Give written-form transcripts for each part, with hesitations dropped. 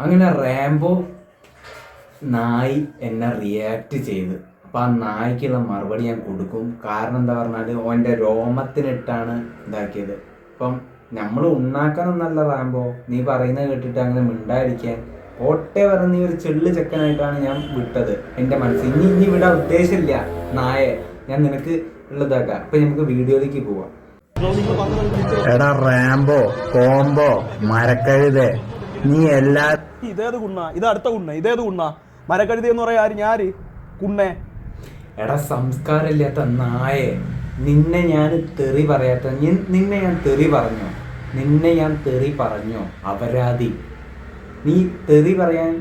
അങ്ങനെ റാംബോ നായി എന്നെ റിയാക്ട് ചെയ്ത്. അപ്പം ആ നായ്ക്കുള്ള മറുപടി ഞാൻ കൊടുക്കും. കാരണം എന്താ പറഞ്ഞാൽ ഓൻ്റെ രോമത്തിനിട്ടാണ് ഇതാക്കിയത്. അപ്പം നമ്മൾ ഉണ്ടാക്കാനൊന്നല്ല റാംബോ, നീ പറയുന്നത് കേട്ടിട്ട് അങ്ങനെ മിണ്ടായിരിക്കാൻ ഓട്ടെ പറഞ്ഞ് നീ ഒരു ചെള്ളു ചെക്കനായിട്ടാണ് ഞാൻ വിട്ടത് എൻ്റെ മനസ്സിൽ. ഇനി വിടാൻ ഉദ്ദേശമില്ല നായെ, ഞാൻ നിനക്ക് ഉള്ളതാക്കാം. അപ്പം നമുക്ക് വീഡിയോയിലേക്ക് പോവാം. എടാ റാംബോ, കോംബോ, മരക്കഴുതേ, നീ എല്ലാ ഇതേത് കുണ്ണ, ഇത് അടുത്ത കുണ്ണ, ഇതേത് കുണ്ണ? മരക്കഴുതി എന്ന് പറയാ ഞാര് കുണ്ണേ? എടാ സംസ്കാരമില്ലാത്ത നായെ, നിന്നെ ഞാൻ തെറി പറയാത്ത, നിന്നെ ഞാൻ തെറി പറഞ്ഞോ? നിന്നെ ഞാൻ തെറി പറഞ്ഞോ? അപരാധി. നീ തെറി പറയാൻ,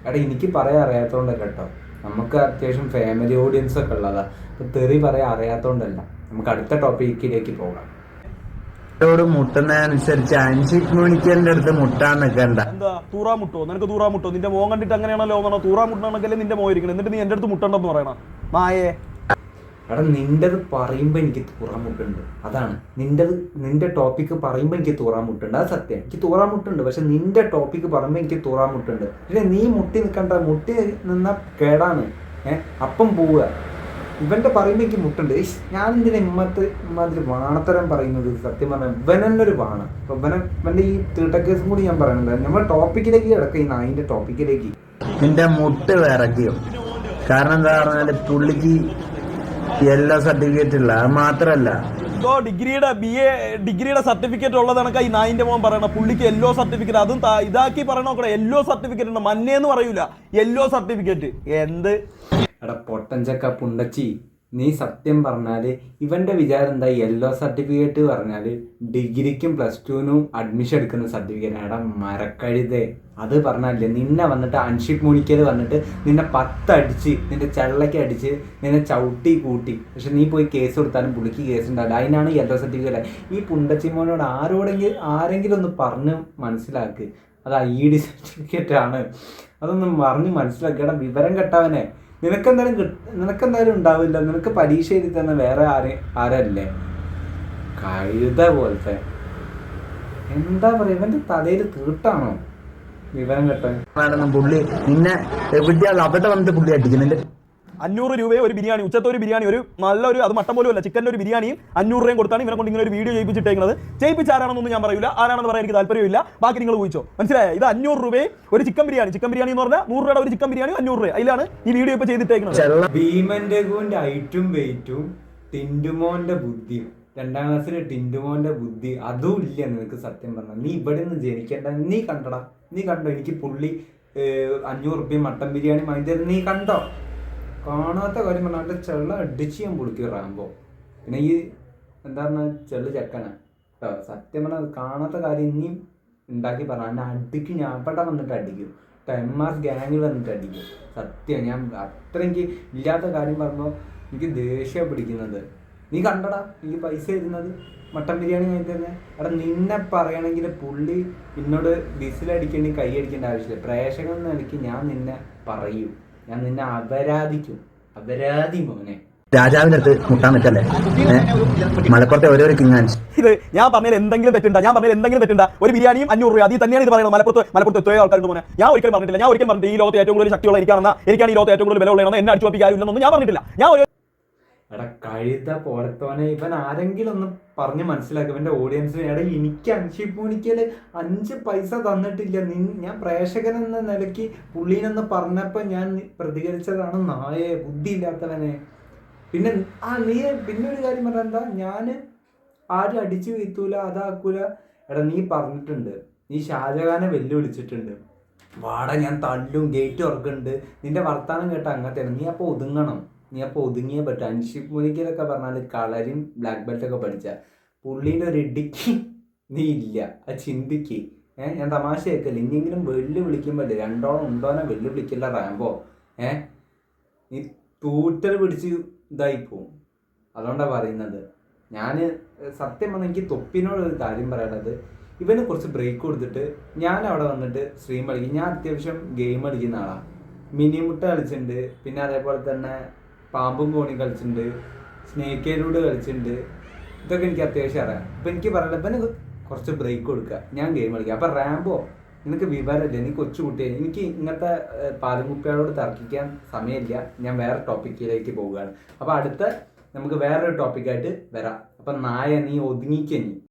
എടാ എനിക്ക് പറയാൻ അറിയാത്തതുകൊണ്ടല്ല കേട്ടോ, നമുക്ക് അത്യാവശ്യം ഫാമിലി ഓഡിയൻസ് ഒക്കെ ഉള്ളതാ. അപ്പം തെറി പറയാൻ അറിയാത്തതുകൊണ്ടല്ല. നമുക്ക് അടുത്ത ടോപ്പിക്കിലേക്ക് പോകാം. മുട്ടുന്നതനുസരിച്ച് അൻഷിക് മുണിക്കലിന്റെ അടുത്ത് മുട്ടാൻ നിൽക്കണ്ട. എന്താ തൂറാ മുട്ടോ? നിനക്ക് തൂറാ മുട്ടോ? നിന്റെ മോൻ കണ്ടിട്ട് അങ്ങനെയാണല്ലോ തോന്നണോ? തൂറാ മുട്ടണമെങ്കിൽ നിന്റെ മോയിരിക്കണം, എന്നിട്ട് നീ എൻ്റെ അടുത്ത് മുട്ടണ്ടെന്ന് പറയണം നായേ. എടാ നിൻ്റെത് പറയുമ്പോൾ എനിക്ക് തൂറാമുട്ടുണ്ട്, അതാണ് നിന്റെ ടോപ്പിക്ക് പറയുമ്പോൾ എനിക്ക് തൂറാമുട്ടുണ്ട്, അത് സത്യം. എനിക്ക് തൂറാമുട്ടുണ്ട്, പക്ഷെ നിന്റെ ടോപ്പിക്ക് പറയുമ്പോൾ എനിക്ക് തൂറാമുട്ടുണ്ട്. പക്ഷേ നീ മുട്ടി നിൽക്കണ്ട, മുട്ടി നിന്നാൽ കേടാണ്. അപ്പം പോവുക. ഇവൻ്റെ പറയുമ്പോൾ എനിക്ക് മുട്ടുണ്ട്. ഞാൻ എന്തിനാ ഇമ്മാതിരി വാണത്തരം പറയുന്നത്? സത്യം പറഞ്ഞാൽ ഇവൻ തന്നെ ഒരു വാണ്. അപ്പം ഇവൻ്റെ ഈ തീട്ടക്കേസും കൂടി ഞാൻ പറയുന്നുണ്ട്. നമ്മൾ ടോപ്പിക്കിലേക്ക് കിടക്കുക, ഈ നായിൻ്റെ ടോപ്പിക്കിലേക്ക്. നിന്റെ മുട്ട് വിറയ്ക്കും. കാരണം എന്താ പറഞ്ഞാല് പുള്ളിക്ക് യെല്ലോ സർട്ടിഫിക്കറ്റ് ഇല്ല. അത് മാത്രല്ല ഡിഗ്രിയുടെ ഡിഗ്രിയുടെ സർട്ടിഫിക്കറ്റ് ഉള്ളത് കണക്കാ ഈ നായിന്റെ മോൻ പറയണ. പുള്ളിക്ക് യെല്ലോ സർട്ടിഫിക്കറ്റ്, അതും ഇതാക്കി പറയണോക്കടെ. യെല്ലോ സർട്ടിഫിക്കറ്റ് ഉണ്ട്, മഞ്ഞേന്ന് പറയൂല, യെല്ലോ സർട്ടിഫിക്കറ്റ്. എന്ത് എടാ പൊട്ടഞ്ചക്ക പുണ്ടച്ചി, നീ സത്യം പറഞ്ഞാൽ ഇവൻ്റെ വിചാരം എന്താ? യെല്ലോ സർട്ടിഫിക്കറ്റ് പറഞ്ഞാൽ ഡിഗ്രിക്കും പ്ലസ് ടുവിനും അഡ്മിഷൻ എടുക്കുന്ന സർട്ടിഫിക്കറ്റ്. എടാ മരക്കഴുതേ, അത് പറഞ്ഞാലേ നിന്നെ വന്നിട്ട് അൻഷിക് മുണിക്കൽ വന്നിട്ട് നിന്നെ 10 അടിച്ച്, നിന്റെ ചെള്ളയ്ക്ക് അടിച്ച്, നിന്നെ ചവിട്ടി കൂട്ടി. പക്ഷെ നീ പോയി കേസ് കൊടുത്താലും പുള്ളിക്ക് കേസ് ഉണ്ടാവില്ല. അതിനാണ് യെല്ലോ സർട്ടിഫിക്കറ്റ്. ഈ പുണ്ടച്ചി മോനോട് ആരെങ്കിലും ഒന്ന് പറഞ്ഞ് മനസ്സിലാക്ക്, അത് ID സർട്ടിഫിക്കറ്റ് ആണ്. അതൊന്നും പറഞ്ഞ് മനസ്സിലാക്കി. എടാ വിവരം കെട്ടവനെ, നിനക്കെന്തായാലും ഉണ്ടാവില്ല. നിനക്ക് പരീക്ഷ എഴുതി തന്നെ വേറെ ആരല്ലേ? കഴുത പോലത്തെ. എന്താ പറയുക, ഇവന്റെ തലയിൽ തീട്ടാണോ വിവരം കേട്ടോ? പുള്ളി നിന്നെ എവിടെയാണ് അവിടെ വന്നിട്ട് പുള്ളി അടിക്കുന്നില്ല. 500 രൂപയെ ഒരു ബിരിയാണി, ഉച്ചത്തെ ഒരു ബിരിയാണി, ഒരു നല്ലൊരു, അത് മട്ടൻ പോലും അല്ല, ചിക്കൻ്റെ ഒരു ബിരിയാണിയും 500 രൂപയും കൊടുത്താണ് ഇവരെ കൊണ്ട് ഇങ്ങനെ ഒരു വീഡിയോ ചെയ്യിപ്പിച്ചിട്ടേക്കുന്നത്. ചെയ്യിപ്പിച്ചാരാണെന്നൊന്നും ഞാൻ പറയില്ല, ആരാണെന്ന് പറയാൻ എനിക്ക് താല്പര്യമില്ല. ബാക്കി നിങ്ങൾ ഊഹിച്ചോ, മനസ്സിലായോ? ഇത് 500 രൂപയെ ഒരു ചിക്കൻ ബിരിയാണി എന്ന് പറഞ്ഞാൽ 100 രൂപയുടെ ഒരു ചിക്കൻ ബിരിയാണി 500 രൂപ. അതിലാണ് ഈ വീഡിയോ ഇപ്പോൾ ചെയ്തിട്ടേക്കുന്നത്. ഭീമന്റെ ഹൈറ്റും വെയിറ്റും ടിൻഡുമോന്റെ ബുദ്ധിയും, 2ാം ക്ലാസ്സിലെ ടിൻഡുമോന്റെ ബുദ്ധി അതും ഇല്ല നിനക്ക്. സത്യം പറഞ്ഞാൽ നീ ഇവിടെ നിന്ന് ജനിക്കേണ്ട. നീ കണ്ടോ? എനിക്ക് പുള്ളി 500 രൂപയും മട്ടൻ ബിരിയാണി വാങ്ങി തരുന്നത് നീ കണ്ടോ? കാണാത്ത കാര്യം പറഞ്ഞാൽ അവൻ്റെ ചെള്ള അടിച്ച് ഞാൻ പൊളിക്കും റാംബോ. പിന്നെ ഈ എന്താ പറഞ്ഞാൽ ചെള്ളു ചെക്കനാ കേട്ടോ. സത്യം പറഞ്ഞാൽ കാണാത്ത കാര്യം ഇനിയും ഉണ്ടാക്കി പറഞ്ഞാൽ എന്നെ അടിക്കും. ഞാൻ അവിടെ വന്നിട്ട് അടിക്കും. MR ഗാങ്ങിൽ വന്നിട്ട് അടിക്കും. സത്യം, ഞാൻ അത്ര എനിക്ക് ഇല്ലാത്ത കാര്യം പറയുമ്പോൾ എനിക്ക് ദേഷ്യം പിടിക്കുന്നത്. നീ കണ്ടടാ എനിക്ക് പൈസ തരുന്നത് മട്ടൻ ബിരിയാണി വാങ്ങി തന്നെ. എടാ നിന്നെ പറയണമെങ്കിൽ പുള്ളി എന്നോട് ബിസിലടിക്കേണ്ടി കൈ അടിക്കേണ്ട ആവശ്യമില്ല. പ്രേക്ഷകൻ എന്ന നിലയ്ക്ക് ഞാൻ നിന്നെ പറയൂ, ഞാൻ നിന്നെ അപരാധി മോനെ. രാജാവിന്റെ അടുത്ത് മുട്ടാൻ നിൽക്കല്ലേ? മലപ്പുറത്തെ ഓരോ കിങ്ങാൻ. ഇത് ഞാൻ പറഞ്ഞതിൽ എന്തെങ്കിലും തെറ്റുണ്ടാ? ഒരു ബിരിയാണിയും 500 രൂപ, അതിൽ തന്നെയാണ് ഇത് പറയുന്നത്. മലപ്പുറത്ത് എത്രയോ ആൾക്കാരുണ്ട് മോനെ. ഞാൻ ഒരിക്കലും പറഞ്ഞിട്ടില്ല ഈ ലോകത്ത് ഏറ്റവും കൂടുതൽ ശക്തിയുള്ള എനിക്കാണ് ഈ ലോകത്ത് ഏറ്റവും കൂടുതൽ വില ഉള്ളതെന്ന്. എന്നെ അടിച്ചു നോക്കിയാലും ഞാൻ പറഞ്ഞിട്ടില്ല. എടാ കഴുത പോലത്തോനെ, ഇവൻ ആരെങ്കിലും ഒന്ന് പറഞ്ഞ് മനസ്സിലാക്കുക ഇവന്റെ ഓഡിയൻസിന്. എടാ എനിക്ക് അൻഷിക് മുണിക്കൽ 5 പൈസ തന്നിട്ടില്ല. ഞാൻ പ്രേക്ഷകൻ എന്ന നിലയ്ക്ക് പുള്ളീനെന്ന് പറഞ്ഞപ്പോൾ ഞാൻ പ്രതികരിച്ചതാണ്. നായെ, ബുദ്ധി ഇല്ലാത്തവനെ. പിന്നെ ഒരു കാര്യം പറഞ്ഞാൽ എന്താ, ഞാൻ ആരും അടിച്ചു വീഴ്ത്തൂല, അതാക്കൂല. എടാ നീ പറഞ്ഞിട്ടുണ്ട്, നീ ഷാജഹാനെ വെല്ലുവിളിച്ചിട്ടുണ്ട്. വാടാ ഞാൻ തല്ലും, ഗേറ്റ് തുറക്കുന്നുണ്ട്. നിന്റെ വർത്താനം കേട്ട അങ്ങനത്തെ. നീ അപ്പോൾ ഒതുങ്ങണം. നീ അപ്പോൾ ഒതുങ്ങിയേ പറ്റും. അൻഷിക് മുണിക്കലൊക്കെ പറഞ്ഞാൽ കളരും ബ്ലാക്ക് ബെൽറ്റൊക്കെ പഠിച്ച പുള്ളീൻ്റെ ഒരു ഇടുക്കി നീ ഇല്ല. അത് ചിന്തിക്ക്. ഞാൻ തമാശ കേൾക്കല്ല. ഇനിയെങ്കിലും വെല്ലുവിളിക്കുമ്പോൾ 2ഓണം ഉണ്ടോനെ വെല്ലുവിളിക്കില്ല റാംബോ. നീ തൂറ്റൽ പിടിച്ച് ഇതായിപ്പോവും. അതുകൊണ്ടാണ് പറയുന്നത്. ഞാൻ സത്യം പറഞ്ഞാൽ എനിക്ക് തൊപ്പിനോട് ഒരു കാര്യം പറയാനുള്ളത്, ഇവന് കുറച്ച് ബ്രേക്ക് കൊടുത്തിട്ട് ഞാൻ അവിടെ വന്നിട്ട് സ്ട്രീം കളിക്കും. ഞാൻ അത്യാവശ്യം ഗെയിം കളിക്കുന്ന ആളാണ്. മിനിമുട്ട കളിച്ചിട്ടുണ്ട്, പിന്നെ അതേപോലെ തന്നെ പാമ്പും കോണി കളിച്ചിട്ടുണ്ട്, സ്നേക്കേലൂടെ കളിച്ചിട്ടുണ്ട്. ഇതൊക്കെ എനിക്ക് അത്യാവശ്യം അറിയാം. അപ്പം എനിക്ക് പറയാനുള്ളത് ഇവന് കുറച്ച് ബ്രേക്ക് കൊടുക്കുക, ഞാൻ ഗെയിം കളിക്കുക. അപ്പം റാംബോ നിനക്ക് വിവരമില്ല, നീ കൊച്ചുകുട്ടിയെ. എനിക്ക് ഇങ്ങനത്തെ പാലുകുപ്പികളോട് തർക്കിക്കാൻ സമയമില്ല. ഞാൻ വേറെ ടോപ്പിക്കിലേക്ക് പോവുകയാണ്. അപ്പോൾ അടുത്ത നമുക്ക് വേറൊരു ടോപ്പിക്കായിട്ട് വരാം. അപ്പം നായ നീ ഒതുങ്ങിക്കനി.